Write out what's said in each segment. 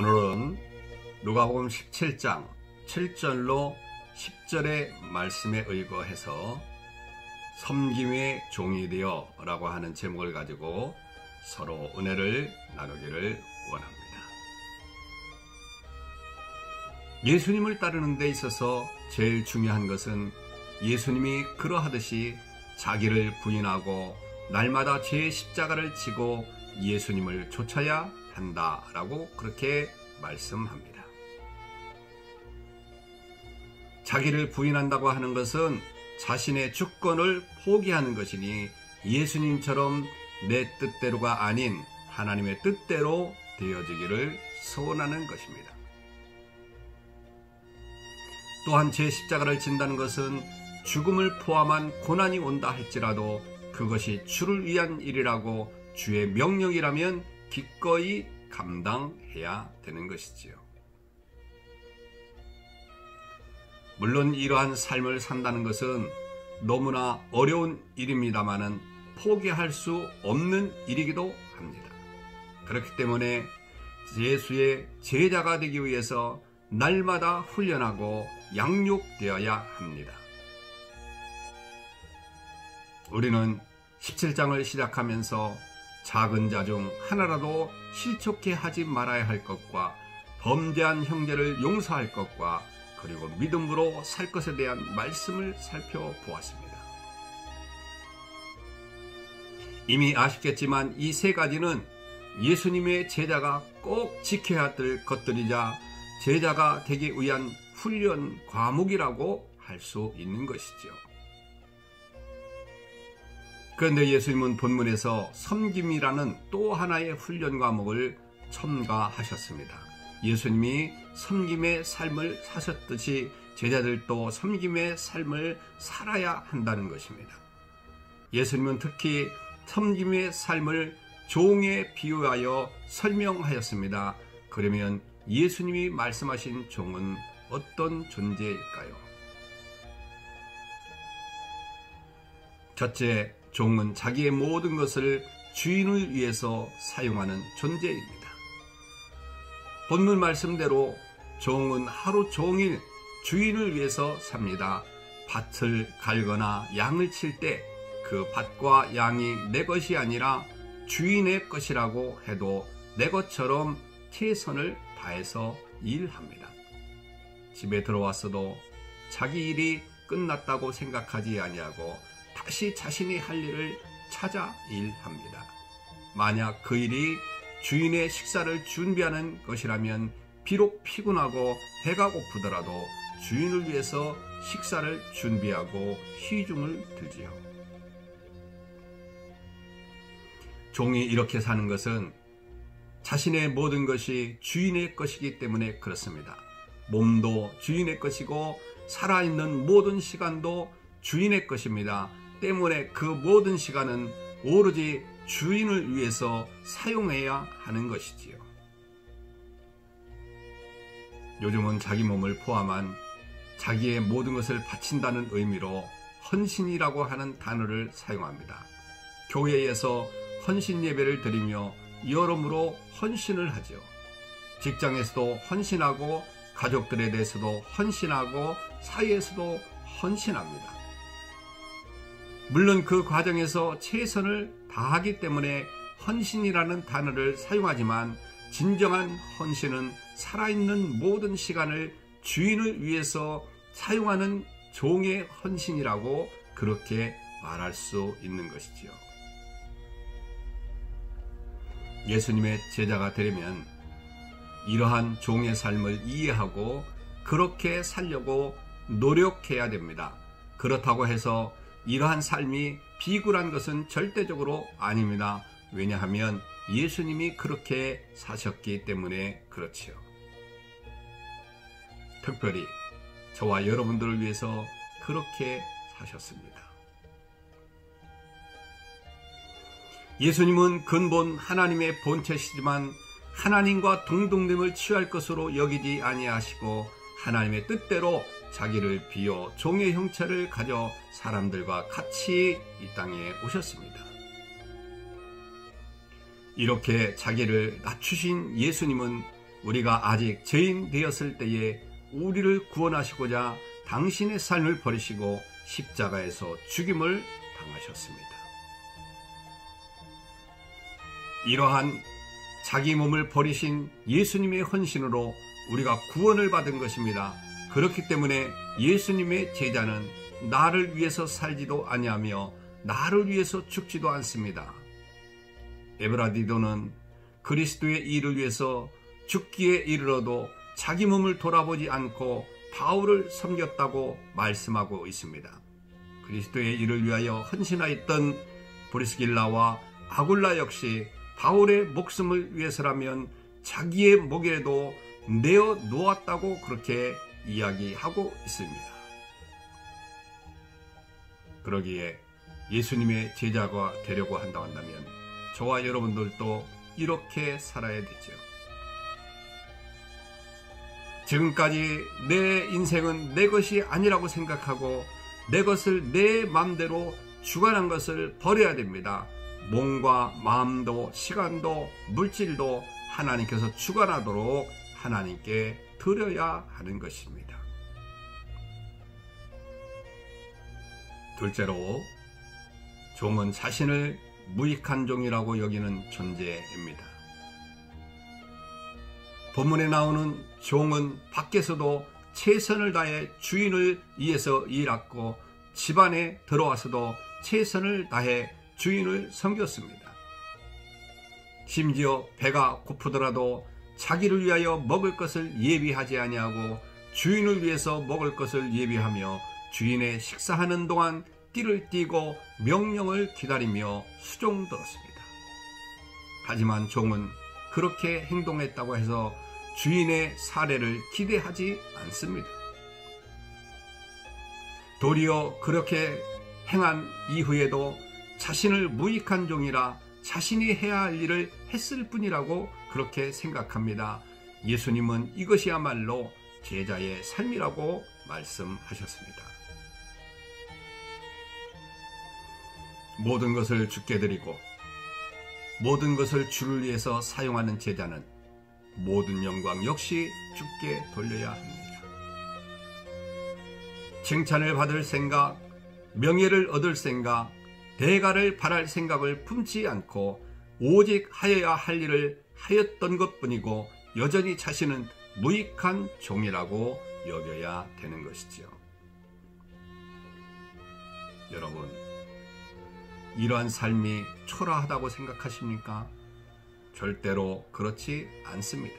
오늘은 누가복음 17장 7절로 10절의 말씀에 의거해서 섬김의 종이 되어 라고 하는 제목을 가지고 서로 은혜를 나누기를 원합니다. 예수님을 따르는 데 있어서 제일 중요한 것은 예수님이 그러하듯이 자기를 부인하고 날마다 죄의 십자가를 지고 예수님을 쫓아야 한다라고 그렇게 말씀합니다. 자기를 부인한다고 하는 것은 자신의 주권을 포기하는 것이니 예수님처럼 내 뜻대로가 아닌 하나님의 뜻대로 되어지기를 소원하는 것입니다. 또한 제 십자가를 진다는 것은 죽음을 포함한 고난이 온다 할지라도 그것이 주를 위한 일이라고 주의 명령이라면 기꺼이 감당해야 되는 것이지요. 물론 이러한 삶을 산다는 것은 너무나 어려운 일입니다마는 포기할 수 없는 일이기도 합니다. 그렇기 때문에 예수의 제자가 되기 위해서 날마다 훈련하고 양육되어야 합니다. 우리는 17장을 시작하면서 작은 자 중 하나라도 실족해 하지 말아야 할 것과 범죄한 형제를 용서할 것과 그리고 믿음으로 살 것에 대한 말씀을 살펴보았습니다. 이미 아시겠지만 이 세 가지는 예수님의 제자가 꼭 지켜야 할 것들이자 제자가 되기 위한 훈련 과목이라고 할 수 있는 것이죠. 그런데 예수님은 본문에서 섬김이라는 또 하나의 훈련 과목을 첨가하셨습니다. 예수님이 섬김의 삶을 사셨듯이 제자들도 섬김의 삶을 살아야 한다는 것입니다. 예수님은 특히 섬김의 삶을 종에 비유하여 설명하였습니다. 그러면 예수님이 말씀하신 종은 어떤 존재일까요? 첫째, 종은 자기의 모든 것을 주인을 위해서 사용하는 존재입니다. 본문 말씀대로 종은 하루 종일 주인을 위해서 삽니다. 밭을 갈거나 양을 칠 때 그 밭과 양이 내 것이 아니라 주인의 것이라고 해도 내 것처럼 최선을 다해서 일합니다. 집에 들어왔어도 자기 일이 끝났다고 생각하지 아니하고 다시 자신이 할 일을 찾아 일합니다. 만약 그 일이 주인의 식사를 준비하는 것이라면 비록 피곤하고 배가 고프더라도 주인을 위해서 식사를 준비하고 시중을 들지요. 종이 이렇게 사는 것은 자신의 모든 것이 주인의 것이기 때문에 그렇습니다. 몸도 주인의 것이고 살아있는 모든 시간도 주인의 것입니다. 때문에 그 모든 시간은 오로지 주인을 위해서 사용해야 하는 것이지요. 요즘은 자기 몸을 포함한 자기의 모든 것을 바친다는 의미로 헌신이라고 하는 단어를 사용합니다. 교회에서 헌신 예배를 드리며 여러모로 헌신을 하죠. 직장에서도 헌신하고 가족들에 대해서도 헌신하고 사회에서도 헌신합니다. 물론 그 과정에서 최선을 다하기 때문에 헌신이라는 단어를 사용하지만 진정한 헌신은 살아있는 모든 시간을 주인을 위해서 사용하는 종의 헌신이라고 그렇게 말할 수 있는 것이지요. 예수님의 제자가 되려면 이러한 종의 삶을 이해하고 그렇게 살려고 노력해야 됩니다. 그렇다고 해서 이러한 삶이 비굴한 것은 절대적으로 아닙니다. 왜냐하면 예수님이 그렇게 사셨기 때문에 그렇지요. 특별히 저와 여러분들을 위해서 그렇게 사셨습니다. 예수님은 근본 하나님의 본체시지만 하나님과 동등됨을 취할 것으로 여기지 아니하시고 하나님의 뜻대로 자기를 비워 종의 형체를 가져 사람들과 같이 이 땅에 오셨습니다. 이렇게 자기를 낮추신 예수님은 우리가 아직 죄인 되었을 때에 우리를 구원하시고자 당신의 삶을 버리시고 십자가에서 죽임을 당하셨습니다. 이러한 자기 몸을 버리신 예수님의 헌신으로 우리가 구원을 받은 것입니다. 그렇기 때문에 예수님의 제자는 나를 위해서 살지도 아니하며 나를 위해서 죽지도 않습니다. 에브라디도는 그리스도의 일을 위해서 죽기에 이르러도 자기 몸을 돌아보지 않고 바울을 섬겼다고 말씀하고 있습니다. 그리스도의 일을 위하여 헌신하였던 브리스길라와 아굴라 역시 바울의 목숨을 위해서라면 자기의 목에도 내어 놓았다고 그렇게 이야기하고 있습니다. 그러기에 예수님의 제자가 되려고 한다면 저와 여러분들도 이렇게 살아야 되죠. 지금까지 내 인생은 내 것이 아니라고 생각하고 내 것을 내 마음대로 주관한 것을 버려야 됩니다. 몸과 마음도 시간도 물질도 하나님께서 주관하도록 하나님께 드려야 하는 것입니다. 둘째로, 종은 자신을 무익한 종이라고 여기는 존재입니다. 본문에 나오는 종은 밖에서도 최선을 다해 주인을 위해서 일했고 집안에 들어와서도 최선을 다해 주인을 섬겼습니다. 심지어 배가 고프더라도 자기를 위하여 먹을 것을 예비하지 아니하고 주인을 위해서 먹을 것을 예비하며 주인의 식사하는 동안 띠를 띠고 명령을 기다리며 수종들었습니다. 하지만 종은 그렇게 행동했다고 해서 주인의 사례를 기대하지 않습니다. 도리어 그렇게 행한 이후에도 자신을 무익한 종이라 자신이 해야 할 일을 했을 뿐이라고 그렇게 생각합니다. 예수님은 이것이야말로 제자의 삶이라고 말씀하셨습니다. 모든 것을 주께 드리고 모든 것을 주를 위해서 사용하는 제자는 모든 영광 역시 주께 돌려야 합니다. 칭찬을 받을 생각, 명예를 얻을 생각, 대가를 바랄 생각을 품지 않고 오직 하여야 할 일을 하였던 것뿐이고 여전히 자신은 무익한 종이라고 여겨야 되는 것이지요. 여러분, 이러한 삶이 초라하다고 생각하십니까? 절대로 그렇지 않습니다.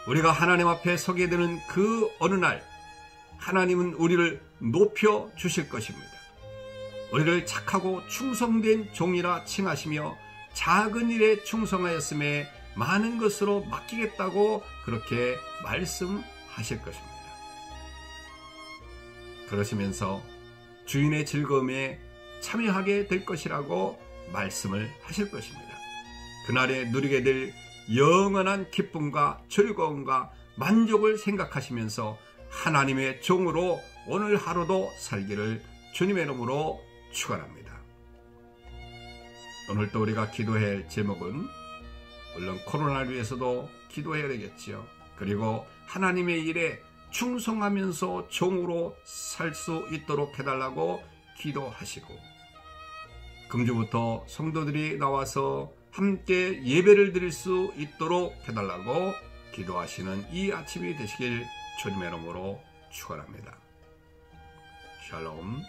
우리가 하나님 앞에 서게 되는 그 어느 날 하나님은 우리를 높여 주실 것입니다. 우리를 착하고 충성된 종이라 칭하시며 작은 일에 충성하였음에 많은 것으로 맡기겠다고 그렇게 말씀하실 것입니다. 그러시면서 주인의 즐거움에 참여하게 될 것이라고 말씀을 하실 것입니다. 그날에 누리게 될 영원한 기쁨과 즐거움과 만족을 생각하시면서 하나님의 종으로 오늘 하루도 살기를 주님의 이름으로 축원합니다. 오늘 또 우리가 기도해야 할 제목은 물론 코로나를 위해서도 기도해야 되겠지요. 그리고 하나님의 일에 충성하면서 종으로 살 수 있도록 해달라고 기도하시고 금주부터 성도들이 나와서 함께 예배를 드릴 수 있도록 해달라고 기도하시는 이 아침이 되시길 주님의 이름으로 축원합니다. 샬롬.